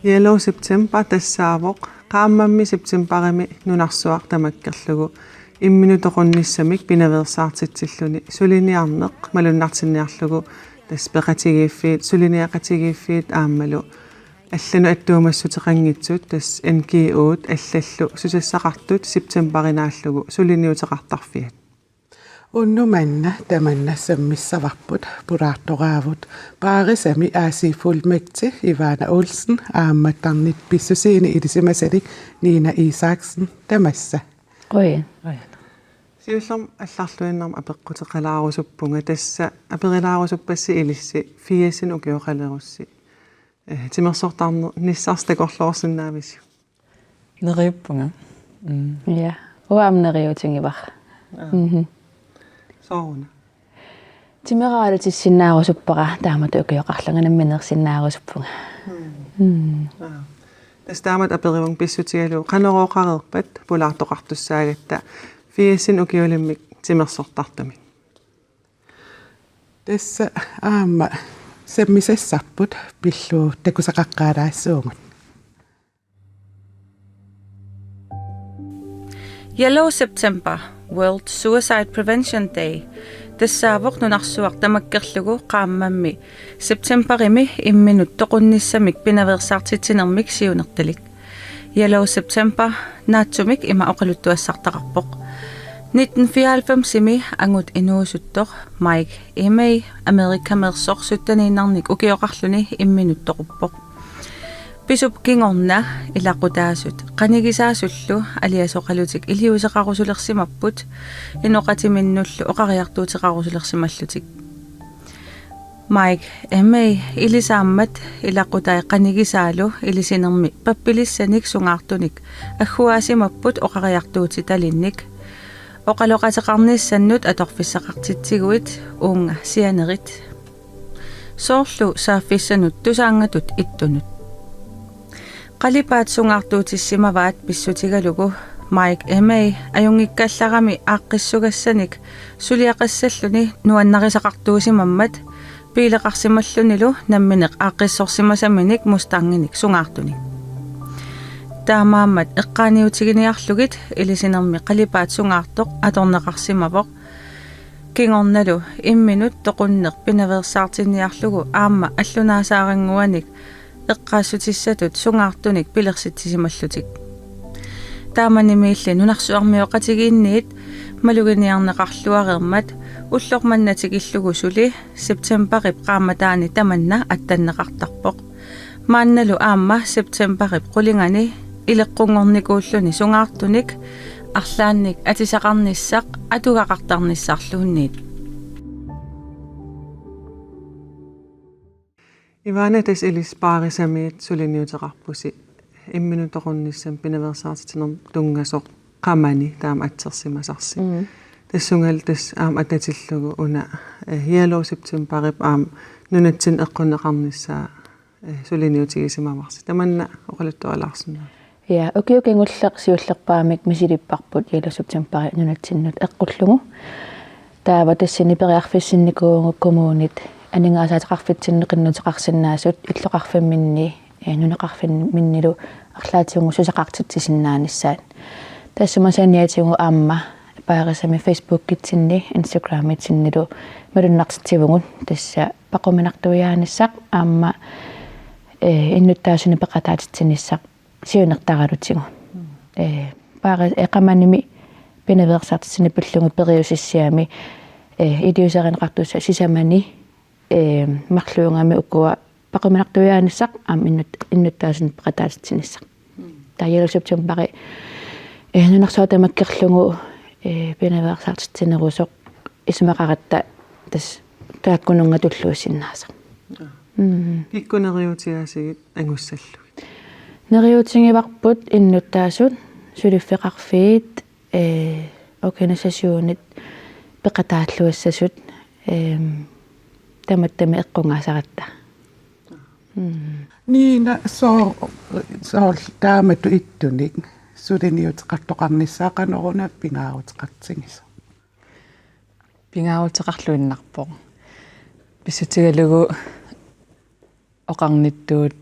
Yellow September tassaawoq qaamammi septemberimi nunarsuaq tamakkerlugu imminutoqunnissamik pinaversaartitsilluni suliniarneq malunnartinniarlugu taspeqatigiiffiit suliniaqatigiiffiit aammalu allanu attuumassutiqanngitsut tas NGO't allallu susassaqartut septemberinaалlugu suliniuteqartarfiat Unnumanna tamannasammissavarput pulaartoraavut paarisami aasifullmekti Ivana Olsen aammattarnit pissusiini ilisimasalik Nina Isaksen tamassa Qoi. Siullam allarluinnarm apeqqutеqalaarussuppunga tassa aperilaarusupassi ilissi fiasin ukioqalerussi timersortarner nissarstakorloorsinnaavisi Neriuppunga. Ja, uamneriutingivar. Sooruna Timeraalutissinnaarusuppara taamatu ukioqarlanganamminersinnaarussuppunga. Tastaamat aperivung pissutigalu qanerooqareerpat pulaartoqartussaagatta fiasin ukiulimmik timersortartamik tassa aamma semmisessapput pillu takusaqaqqaalaassuungut Yellow September, World Suicide Prevention Day. Tassaavoq nunarsuaq tamakkerlugu qaammammi Septemberimi imminut toqunnissamik pinaversaartitsinermik siunertalik. Yellow September naatsumik ima oqaluttuassartaqarpoq. 1994 angut inuusuttoq Mike Emey Amerikamersorsuttaniinarnik ukioqarluni imminut toquppoq. Pisup kingorna ilaqutaasut qanigisaasullu aliasoqalutik iliuseqarusulersimapput inoqatiminnullu oqariartuutiqarusulersimallutik Mike Emey ilisaammat ilaqutai qanigisaalu ilisinermi pappilissanik sungaartunik agguaasimapput oqariartuutitalinnik oqaloqateqarnissannut atorfissaqartitsiguit uunga sianerit soorlu saaffissanut tusaangatut ittunut Qalipaat sungaartuutissimavaat pissutigalugu Mike Emey ajungikkallarami aaqqissugassanik suliaqassalluni nuannarisaqartuusimammat piileqarsimallunilu nammineq aaqqissorsimasaminik mustanginik sungaartunik taamaammat eqqaaniutiginiarlugit ilisinermi qalipaat sungaartoq atorneqarsimavoq kingornalu imminut toqunneq pinaversaartinniarlugu aamma allunaasaarangguanik eqqaassutissatut sungaartunik pilersitsisimallutik taamanimiilli nunarsuarmioqatigiinniit maluginiarneqarluareermat ullormannatigillugu suli septemberip qaamataani tamanna attanneqartarpoq maannalu aamma septemberip qulingani ileqqungornikuulluni sungaartunik arlaannik atisaqarnissaq atugaqartarnissarluunniit Ivana tes ilis paarisamiit suliniuteqarpusi imminutoqunnissam pinaversaartitiner tungasoq qamani taam atsersimasarsi tassungal tas aam atatillugu una Yellow Septemberip aam nunatsin eqqunneqarnissaa suliniutigisimaamarsi tamanna oqaluttualaarsunna Ja, ukiukingulleq siullerpaamik misilipparput Yellow September nunatsinnut eqqullugu taava tassini periarfissinikuungu kommunit aningaasaateqarfitsinneqinnuteqarsinnaasut illoqarfamminni nuneqarfamminnilu арлаатиунгу сусақартитсиннааnissaat тассумасаниатиунгу аама пааrisami Facebook-китсинни Instagram-итсиннилу малуннартитсивугут тасса пақуминартуяаниссақ аама иннуттаасуни пеқатаатитсиниссақ сиунертаралутигу паари эқаманими пинаверсартитсини пуллугу периусиссиами идиусаринеқартусса сисамани марлуунгами уккуа пақуминартуяаниссақ аама иннуттаасуни пеқатаатитсиниссақ таа Yellow September нунарсуатамаккерлугу пинаверсартитсинерусоқ исмақаратта тас тааккунунга туллуусиннаасақ пиккунериутиасигит ангуссаллугит нериутингиварпут иннуттаасут сулиффеқарфиит организационит пеқатааллуассасут таматтами эққунгаасаратта Niina so taamattu ittunik suliniutеқартоқарниссаақаноруна пингаарутеқартсигис. Pingaarutеқарлуиннарпоқ. Писсутигалугу оқарнитtuut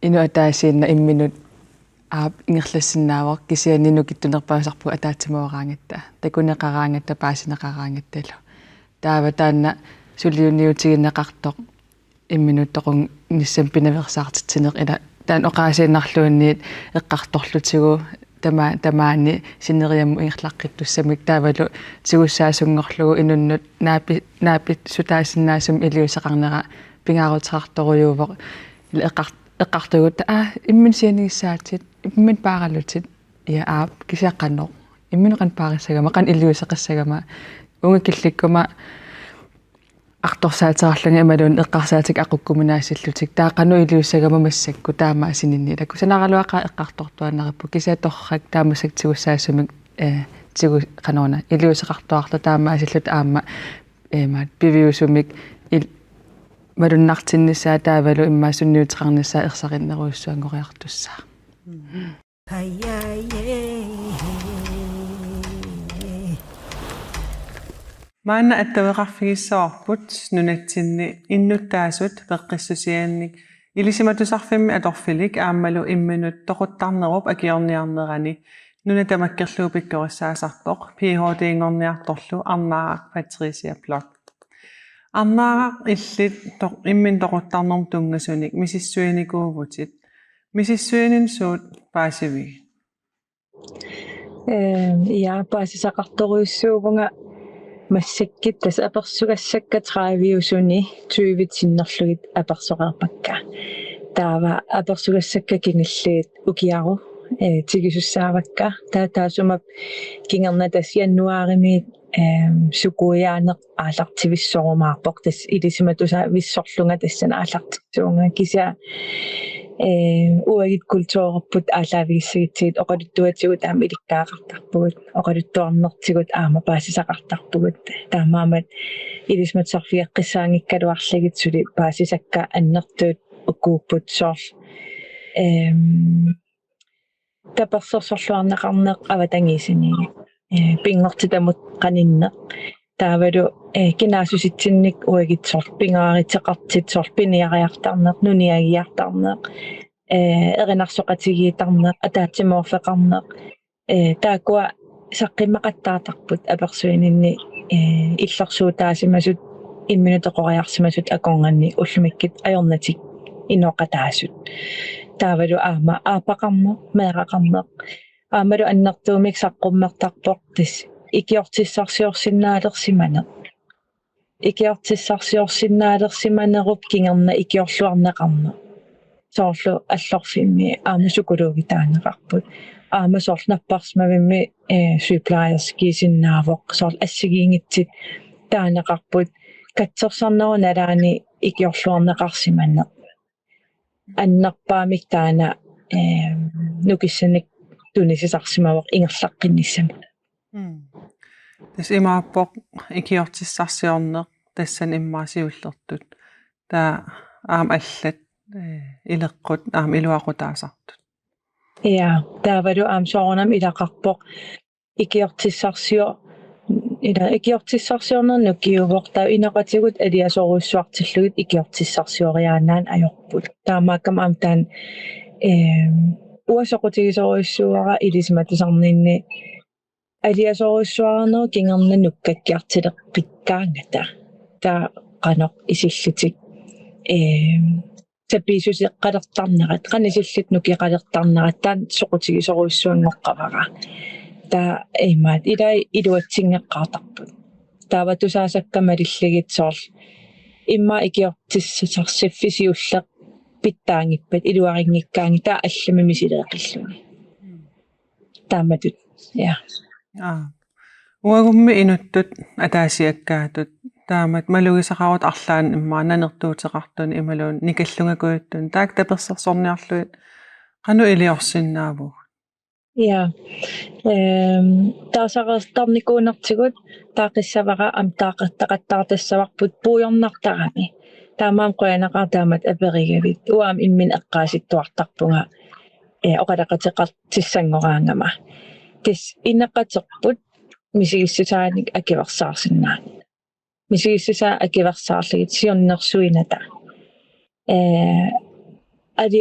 ину атаасиинна имминут аап ингерлассиннаавоқ кисианину киттунерпаасарпу атаатсимавараангатта такунеқараангатта паасинеқараангатталу таава таанна сулиуниутигиннеқартоқ имминуттоқун ниссам пинаверсаартитсинеқ ила таан оқаасииннарлуунниит эққарторлутигу тамаани синериамму ингерлаққиттуссамик таавалу тигуссаасунгорлугу инуннут наапи сутаасиннаасум илиусеқарнера пингаарутеқарторуйуувоқ эққартугут иммин сианигиссаатит иммин пааралутит я аап кисиаққанноо имминеқан паариссагама қан илиусеқассагама унгакилликкума арторсаатерарлунга ималуун эққарсаатик ақуккумунаассиллутик таақану илиуссагама массакку таамаасининни лакку санааралуақа эққартортуаннериппу кисиаторрак таамасак тигуссаассумик тигу қаноона илиусеқартуарлу таамаасиллут аама маат пивиусумик малуннартиннисаа таавалу иммаасунниутеқарниссаа ерсариннеруйуссуангориартуссаа Maanna attavеқарфигиссаварпут нунатсинни иннуттаасут пеққиссусиаанник илисиматусарфимми аторфилик ааммалу имминут тоқуттарнеруп акиорниарнерани нуна тамаккерлуу пиккориссаасартоқ PhD-ингорниарторлу арнаарак Patricia Block арнаарак иллит иммин тоқуттарнерм тунгасуник мисиссуиникуувутит мисиссуинин суут паасиви я паасисақарторуйуссуувнга массаккит тас аперсугассакка траавиусуни 20 синнерлугит аперсоқарпакка таава аперсугассакка кингаллиит укиару тигисуссаавакка таасумап кингерна тас яннуаримиит сукуяанеқ аалартивиссорумаарпоқ тас илисиматуса виссорлунга тассана аалартисуунга кися уагит культуурпут аалаавигиссагитсигит оқалуттуатигут аама иликкаақартарпугут оқалуттуарнертигут аама паасисақартарпугут таамаамат илисматсорфиаққисаангиккалуарлигит сули паасисакка аннертуут укууппут соор таперсорсорлуарнеқарнеқ аватангисини пингортитамут қанинне таавалу кинаасуситсинник уагитсор пингааритеқартит сор пиниариартарнеқ нуниагиартарнеқ эринарсоқатигиитарнеқ атаатсиморфеқарнеқ таакуа саққиммақаттаартарпут аперсуининни иллерсуутаасимасут имминутеқориарсимасут аконганни уллумиккит ajornatik иноқатаасут таавалу аама аапақармо меэқарнеқ аамалу аннертуумик саққуммертарпоқ тис икиортиссарсиорсиннаалерсимане икиортиссарсиорсиннаалерсиманеруп кингерна икиорлуарнеқарна соорлу аллорфимми аамусукулууги таанеқарпут аама соорлнаппарсмавимми сюплаерскисиннаавоқ соорл ассигиингитсит таанеқарпут катсерсарнеру налаани икиорлуарнеқарсимане аннерпаамик таана нукиссаник тунисисарсимавоқ ингерлаққинниссами тас имааппоқ икиортиссарсиорнеқ тассан иммаасиуллертут таа аам аллат илеққут аам илуақутаасартут я таавалу аам соорнам илақарпоқ икиортиссарсио икиортиссарсиорнернук киувоқ таа инеқатигут алиасоруссуартиллугит икиортиссарсиориаанаан ajorput таамааккам аам таан уасоқутигисоруссуара илисматусарнинни алиасоруссуарнер кингерна нуккаккиартилеқ қиккаангата таа қанеқ исиллутик таписусеққалертарнерат қанисиллут нукиқалертарнерат таан соқутигисоруссуангоққавара таа имаат илай илуатсингеққартарпут тааватусаасаккамалиллагит соор имма икиортиссарсиффисиуллеқ питтаангиппат илуарингиккаанги таа аллами мисилеқиллуни тааматут я уагумми инуттут атаасиаккаатут таамат малугисақарут арлаан иммаананертуутеқартуни ималуун никаллунгакуиттун таак таперсерсорниарлуит қану илиорсиннааву я таасарертарникуунертигут таақиссавара ам таақаттақаттаартассаварпут пуйорнартарами таамаам qoyanaqartaamat aperigavit uam immin eqqaasittuartarpunga oqalaqateqartissangораангама тис иннеққатерпут мисигиссусааник акиварсаарсиннаа мисигиссусаа акиварсаарлигит сиорнерсуината ади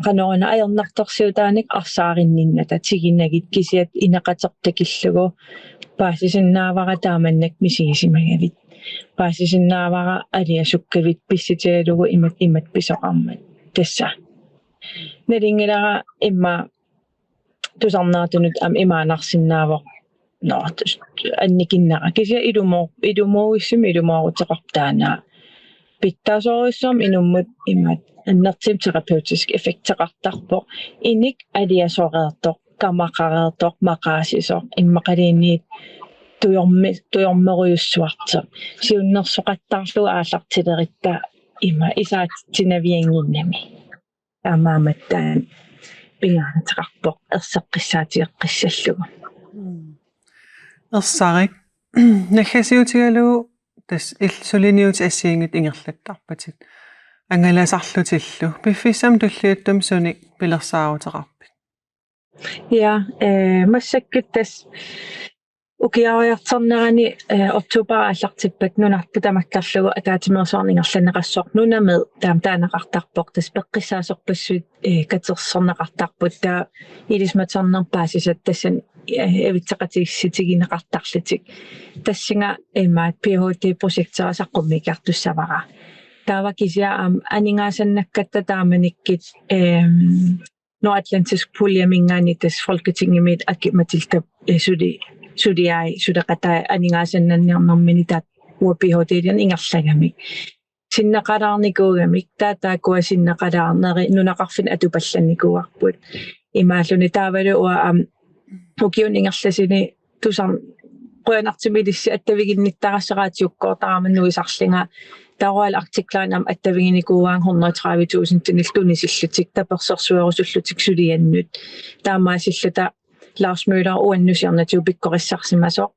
канорна аернарторсиутааник арсаариннинната тигинагит кисиат инеқатертакиллугу паасисиннаавара тааманнак мисигисимагавит паасисиннаавара алиасуккавит писситигалугу имат писоқармат тасса налингилара имма тусарнаатунут имаанарсиннаавоқ анникиннера кися илумоуиссими илумоорутеқартаанаа питтаасоруссам инуммут иммат аннертим терапевтиск эффектеқартарпоқ иник алиасореэртоқ камақареэртоқ мақаасисоқ иммақалиинниит туйормеруйуссуарта сиуннерсоқаттаарлу аалартилеритта има исаатитсинавиангиннами таамааматтаан пингаарнатеқарпоқ ерсеққиссаатиэққиссаллугу ерсарик нахасиутигалуу тас иллсулиниут ассиингит ингерлаттарпатит ангаласарлутиллу пиффисам туллиуттум суник пилерсаарутеқарпит я массаккит тас укиариартернерани октобер аллартиппат нунарпу тамаккарлугу атаатимерсуарнингерланеқассоқ нунамед таамтаанеқартарпоқ тас пеққиссаасорпассуит катерсорнеқартарпут таа илисматернерпаасисат тассан эвитсеқатигисситигинеқартарлитик тассинга имаат PhD проекттерасаққуммикартуссавара таава кисиа анингаасаннаккатта тааманиккит Nordatlantisk puljemingaani tas folketingemit akimmatilta sudiai sudaqata aningaasannanniarnermini taat PhD-ien ingerlagamik sinnaqalaarnikuugamik taakua sinnaqalaarneri nunaqarfin atupallanikuarput imaaluni taavalu ua ukiun ingerlasini tusar qoyanartimilissi attaviginnittarasseraatiukkoortaramannuisarlinga таруал артиклаанам аттавигиникууаан 130.000 тинилтунисиллутик таперсерсуерусуллутик сулианнут таамаасиллута Lars Møller уаннусиарнатуу пиккориссарсимасоқ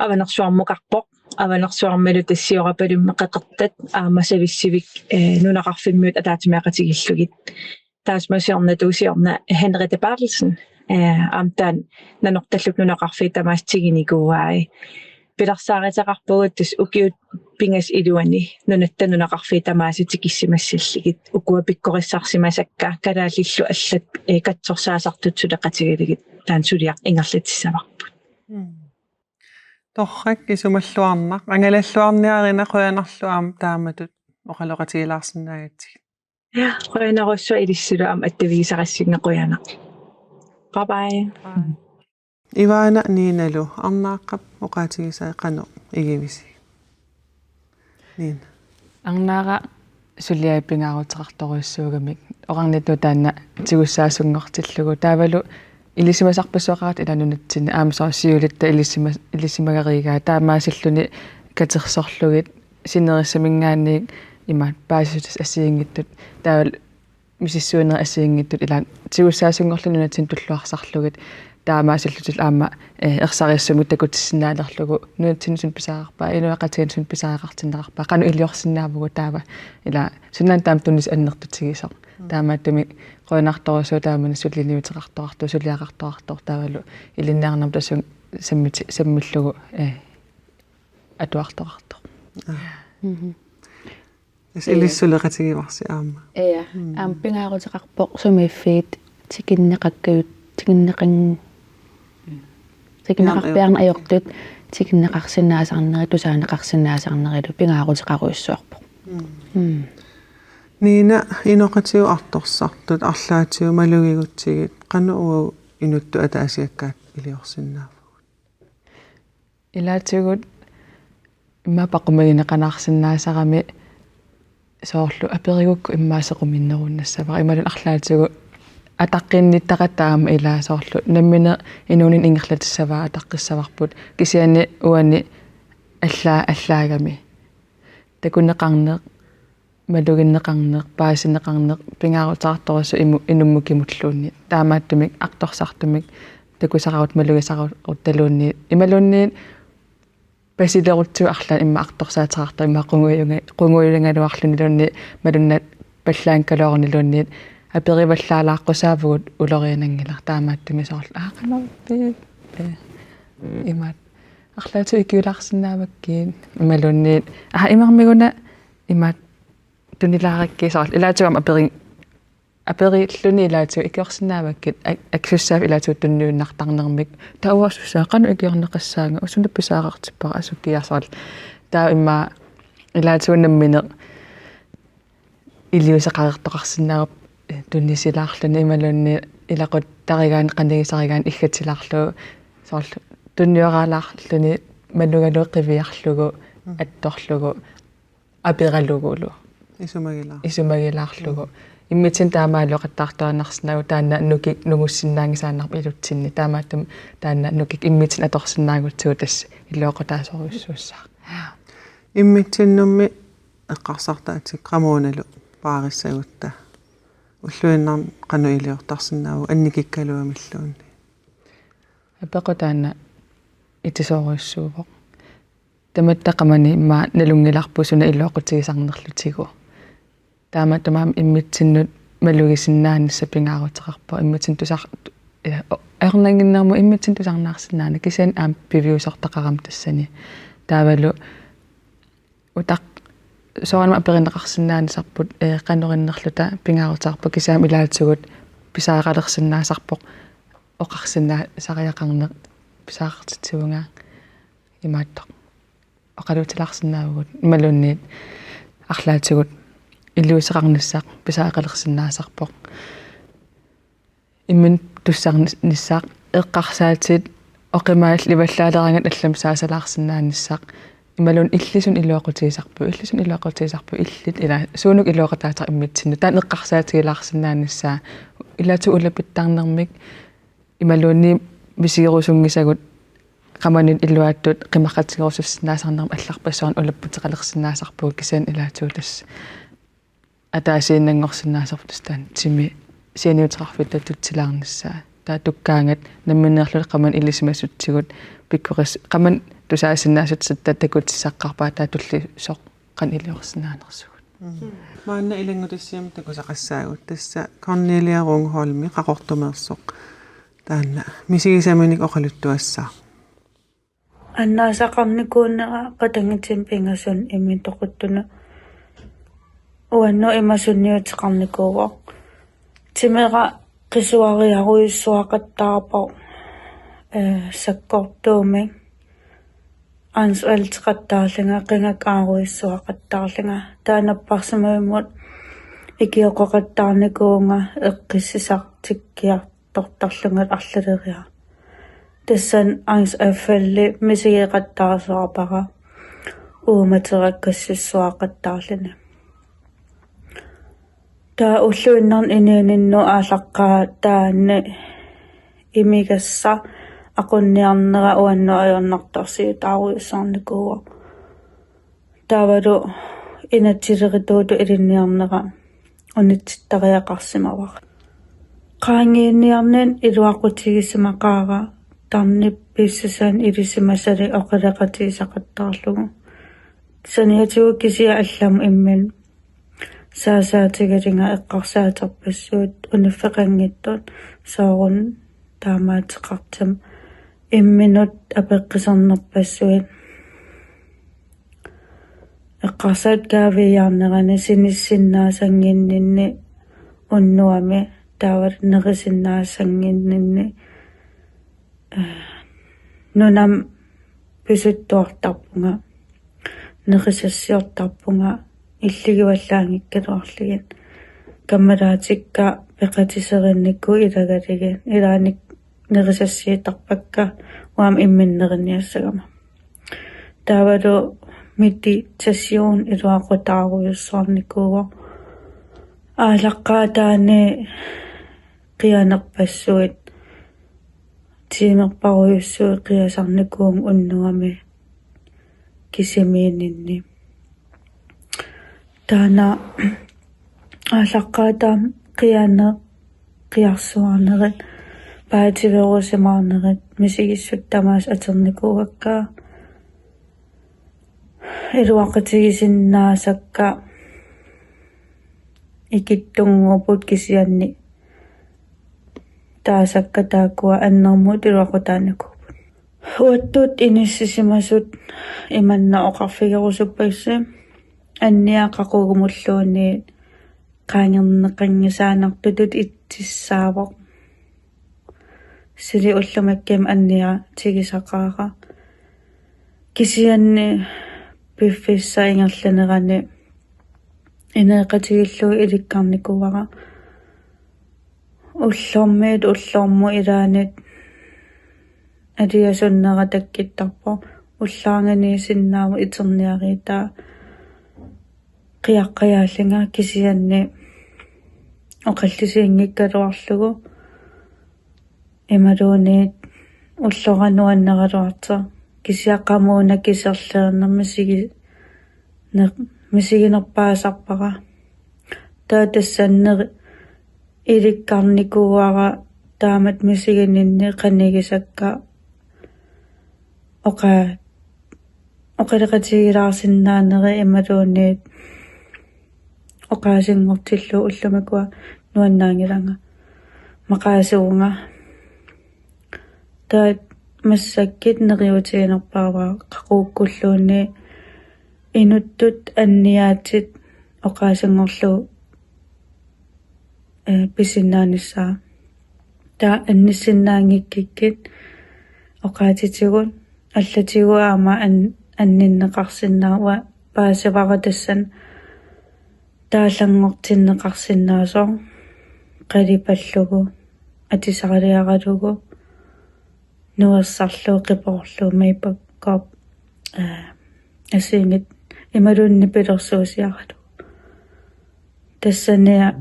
аванерсуармукарпоқ аванерсуармалу тассиорапалуммеқеқертат аамасависсивик нунақарфиммут атаатимеақатигиллугит таасмасиорнатуусиорна Henriette Bertelsen амтаан нанорталлук нунақарфи тамаастигиникууаи пиларсааritaqarpugut tas ukiut pingas iluani nunattanunaqarfi tamaasitikissimassalligit ukua pikkorissarsimasakka kalaallillu allat katsorsaasartut suleqatigiligit taan suliaq ingerlatissavaqput torrak isumalluarnaq angalalluarniarina qoyanarluam taamatut oqaloqatigilaarsinnaagatsik ja qoyanarussua ilissulu am attavigisaqassinga qoyanaq bye bye Ivana niinalu arnaaqap oqaatigisaaqqano igivisi niin арнаара сулиаппингаарутеқарторуйссуугамик орарниту таанна тигуссаасунгортиллугу таавалу илисимасарпассуақарат иланунатсини аамсарсиулитта илисимагаригаа таамаасиллуни катерсорлугит синериссамингаанниик имаат паасутас ассиингиттут таавал мисиссуинери ассиингиттут илаан тигуссаасунгорлунунатсин туллуарсарлугит таамаасиллутил аама ерсариссумут такутиссинаалерлугу нуутсинсун писаарпаа илуақатигансун писаареқартиннеқарпаа қану илиорсинаавгу таава ила суннаан таам туннис аннертутигисоқ таамааттуми qoinartorusuu taamani suliniuteqartoqartu suliaqartoqartor taavalu ilinnaarnam tassun sammullugu atuartoqartor ilissuleqatigivarsi aama ja pingaarutеқарпоқ сумииффиит тикиннеқаккают тикиннеқарпиарна ajortut тикиннеқарсинаасарнери тусаанеқарсинаасарнерилу пингаарутеқаруйссуарпоқ Niina inoqatiu artorsartut arlaatigu malugigutsigit qanuugu inuttu ataasiakkaat iliorsinnaafugut ilaatigut imma paqumagинеqanaarsinnaasarami soorlu aperigukku immaasеqumиннеруннассавара ималун арлаатигу атаққинниттақаттаама илаа соорlu наммина инуунин ингерлатиссаваа атаққиссаварпут кисиани уани аллаагами такуннеқарнеқ малугиннеқарнеқ паасинеқарнеқ пингаарутаартарусу инуммукимуллуунни таамааттумик арторсартумик такусақарут малугисақарут талуунни ималуунни аллаагами такуннеқарнеқ малугиннеқарнеқ паасинеқарнеқ пингаарутаартарусу инуммукимуллуунни таамааттумик арторсартумик такусақарут малугисақарут талуунни ималуунни аллаагами пасилерутсу арлаа имма артторсаатерарта имма qunguilungaluarlunilunni malunna паллаан калоорнилуунниит апериваллаалааққусаавгут улорианангилар таамааттуми соорлу аақамарпи имаат арлаату икиулаарсинааваккиин ималунниит имармигуна имаат тунилааракки соорлу илаатугам апериллуни илаату икиорсинааваккит аксуссаав илаату тунниуннартарнермик тауарсусаақану икиорнеқассаага усунапписааყартиппара асуккиарсоорл таа имма илаатуунаммине илиусеқарертоқарсинаавап туннисилаарлуни ималунни илақут таригаан қанигисаригаан иггатилаарлу соорлу тунниораалаарлуни малугалу қивиарлугу атторлугу апералугулу исумагилаарлугу иммитсин таамаалуоқаттаартуаннарснагу таанна нукик нугуссиннаангисааннарпа илутсинни таамааттум таанна нукик иммитсин аторсиннаагутсуу тасса илуоқутаасоруйссууссаа иммитсиннумми эққарсартаатик qamууналу паариссагутта уллуиннар qanu илиортарсинааву анникиккалуамиллуунни апеқутаана итисоруйссуувоқ таматтақамани имма налунгиларпусуна илуоқутигисарнерлутигу тааматтумаам иммитсиннут малугисиннаанисса пингаарутеқарпо иммитсин тусар аернангиннэрму иммитсин тусарнаарсинаана кисаан аам пивиусортақарам тассани таавалу утақ соорнама аперинеқарсинаанисарпут қанориннерлута пингаарутеқарпо кисаам илаатсугут писаақалерсинаасарпоқ оқарсинаа сариақарнеқ писаақартитсуунгаа имааттоқ оқалуутилаарсинаавгут ималунниит арлаатсугут илуусеқарниссаақ писаақалерсинаасарпоқ иммин туссарниссаақ эққарсаатит оқимаал ливаллаалерангат аллам саасалаарсинааниссаақ ималун иллисун илуақутигисарпу иллит ила суунук илуақатаатар иммитсинну таан эққарсаатигилаарсинааниссаа илаату улапиттаарнермик ималуунни мисигерусунгисагут qamanin illuattut qimaqatigorsussinaasarnerma алларпассуарн улаппутеқалерсинаасарпуг кисаан илаатуулас атаасииннангорсинаасарфутус таан тими сианиутерарфита тутсилаарниссаа таа туккаангат намминеерлу qamан илисимасутсигут пиккорис qamан тусаасиннаасутсатта такутиссаққарпаа таа тулли соқ qan илиорсинаанерсугут маанна илангутиссиам такусақассаагут тасса Cornelia Rungholmi qaqortumeersoq таанна мисигисаминик оқалуттуассаа аннаасақарникууннера qatangitsim pingasun immin toquttuna уанно имасунниутеқарникууво тимера qisuariaruissuaqattaarpau саккортууми ансуалтеқаттаарлунга qingakaaruissuaqattaarlunga таанаппарсамаиммут икиоқоқаттаарникуунга эққиссисартиккиартортарлунгат арлалериа тассан анс аффалли мисигеқаттаарсуарпара ууматераккассуақаттаарлуна таа уллуиннарн инианинну аалаққаа таанни имигасса aqunniarnera uannu ajornartorsiutaaruissaarnikuuva taavalu inatillerituutu ilinniarnera unitsittariaqarsimavaq qaangiinniarnin iluaqutigisimaqaaga tarnippiissasaan ilisimasali oqaleqatigisaqattaarlugu saniatugu kisia allamu immin saasaatigalinga eqqarsaaterpassuut uniffeqangittut soorun taamaateqartam imminut apeqqisarnerpassuit eqqarsaat kaaviyaarnerani sinissinnaasangиннинни unnuami taavat nerisinnaasangиннинни nunam pisuttuartarpunga nerisassiortarpunga illigivallaangikkaluarligin kammalaatikka peqatiserinnikku ilagaligin ilaanik nerisassiitarpakka uam imminneriniassagama taavalu meditation iluaqutaaruissaarnikuuva aalaqqaataani qianerpassuit tiimerparuissuit qiasarnikuum unnuami kisimiininni taana аалаққаатаам qiarsuarnerit paativerusimaarnerit misigissut tamaas aternikuvakkaa iruaqatigisinnaasakka ikittunguuput kisianni taasakka taakua annermut iruaqutaanakuput uattut inississimasut imanna oqarfigerusuppaissi anniaqaqugumulluuni qaangerneqangisaanartutut itsissaavoq sili ullumakkam annia tigisaqaaqa kisianni piffissa ingerlanerani ineeqatigillu ilikkarnikuara ullormiit ullormu ilaanit aliasunnera takkittarpo ullaangani sinnaamu iterniariita qiaqqayaallinga kisianni oqallisiingikkaluarlugu imaluuniit ullорануаннералуарта кисиаққамууна кисерлеернэрми мисигинерпаасарпара таатассаннери иликкарникууара таамат мисигининни қанигисакка оқалеқатигилаарсиннаанери ималуунниит оқаасингортиллу уллумакуа нуаннаангиланга мақаасуунга таат массаккит нериутигинерпааваа қақууккуллуунни инуттут анниаатит оқаасингорлу писиннааниссаа таа анниссиннаангиккиккит оқаатитигут аллатигуаама анниннеқарсиннаауа паасаваратассан тааллангортиннеқарсиннаасоо қалипаллугу атисаралиаралугу нуассарлуу қипоорлуу майпаккоп асингит ималунни пилерсуусиаралу тассания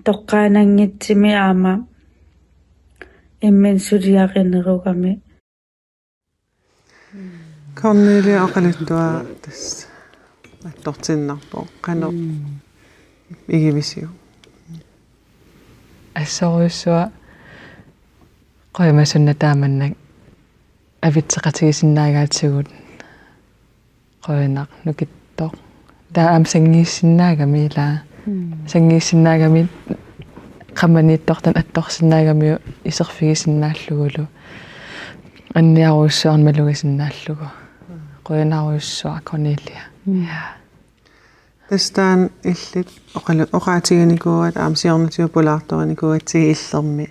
тоққаанангитсими аама иммен сулиақинеругами Cornelia oqaluttua tass attortinnarpo qano igivisiu ассоруйссуа qoimasunna taamannak avitseqatigisinnaagaatsigут qoinaq nukittoq taam sangiissinnaagami ilaa sangiissinnaagami qammaniittortan attorsinnaagamiu iserfigisinnaallugulu anniaruussuarmalugisinnaаллугу qoinaruussua Cornelia tastaan illit oqaatiginikuat aamsiornatiu pulaartorinikuatsigi illermi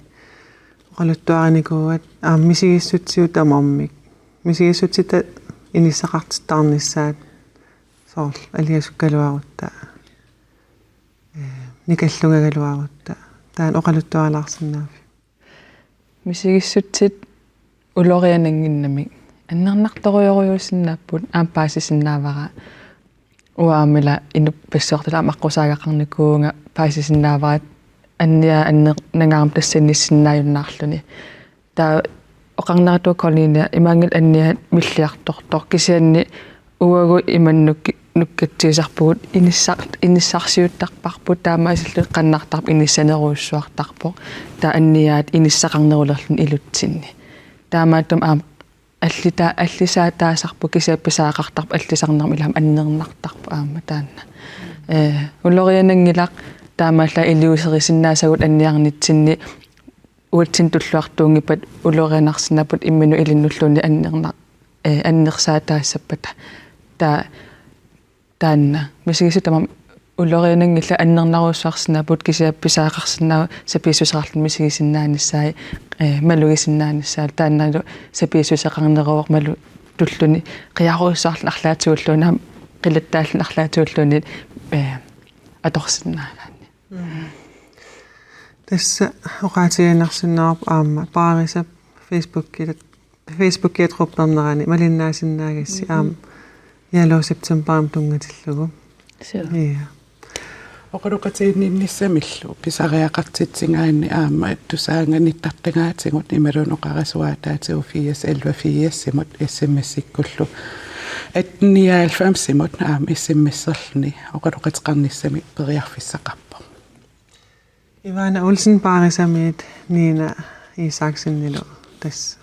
oqaluttuarinikuat misigissutsiut amarmik misigissutita inissaqartittarnissaat soorl aliasukkaluarutta nikallungagaluarutta taan oqaluttuaralaarsinnaafi misigissutsit uloriananginnamik аннернарторуйоруйуссиннааппут ааппаасисиннаавара уаамила инуппассуартала маққусаагақарникуунга паасисиннааварат анниа нангаарам тассанниссиннааюннаарлүни таа оқарнаратуа коллиnia имаангил анниа миллиарторtor кисианни уагу иманнукки нуккатсигисарпугут иниссарсиуттарпарпут таамаасиллу қаннартарп иниссанеруussуартарпо таа анниаат иниссақарнерулерлун илутсинни таамааттум аллисаа таасарпу кисиапписаақартарп аллисарнерми илам аннернартарпу аама таанна уллорианангилақ таамаалла илиусерисиннаасагут анниарнитсинни уутсин туллуартуунгипат уллорианарсинапут иммину илиннуллуунни аннерсаа таассаппата таанна мисигисутама уллорианангилла аннернаруussуарсинапут кисиапписаақарсинаа сапииссусеқарлун мисигисиннааниссаа малугисиннааниссаа таанналу сапииссусеқарнеруоқ малу туллуни қиаруussаарлун арлаатигуллуунаа қилаттааллун арлаатигуллуни аторсиннаалаани тасса оqaatigiinarsinnaarup aamma paarisap Facebook-киат руппернерани малиннаасиннаагасси аама ялоо септембарм тунгаtillugu иа оқалуқатигинниссамиллу писариақартитсингаанни аама тусаанганиттартагаатигут ималун оқарасуаатаатигу 411 симут SMS-иккуллу 1895 симут аама SMS-серлни оқалуқатеқарниссами периарфиссақарпо Ivana Olsen paarisamiit Niina Isaksennilu tas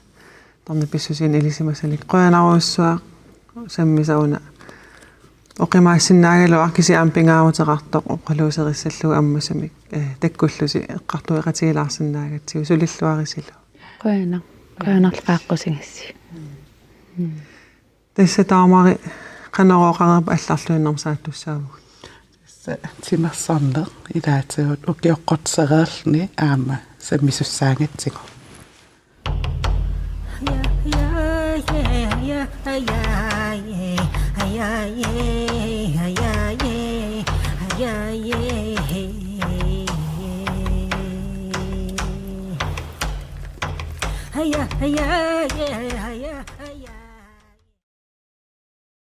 tarnippissusin ilisimasalik qoyanaruussua sammisauna oqimaassinnaagalo arkisi ampingaavutaqartoq oqaluuserissalluu ammasamik takkullusi eqqartuiqatigilaarsinnaagatsiu sulilluarisilu qoyanarlaqaaqqusingassi tassa taamari qanerooqarerpa алларлуиннэрсааттуссааву Timersarner ilaatigut ukiоqqortisereerlni aama sammissussaangatsigu. Hey,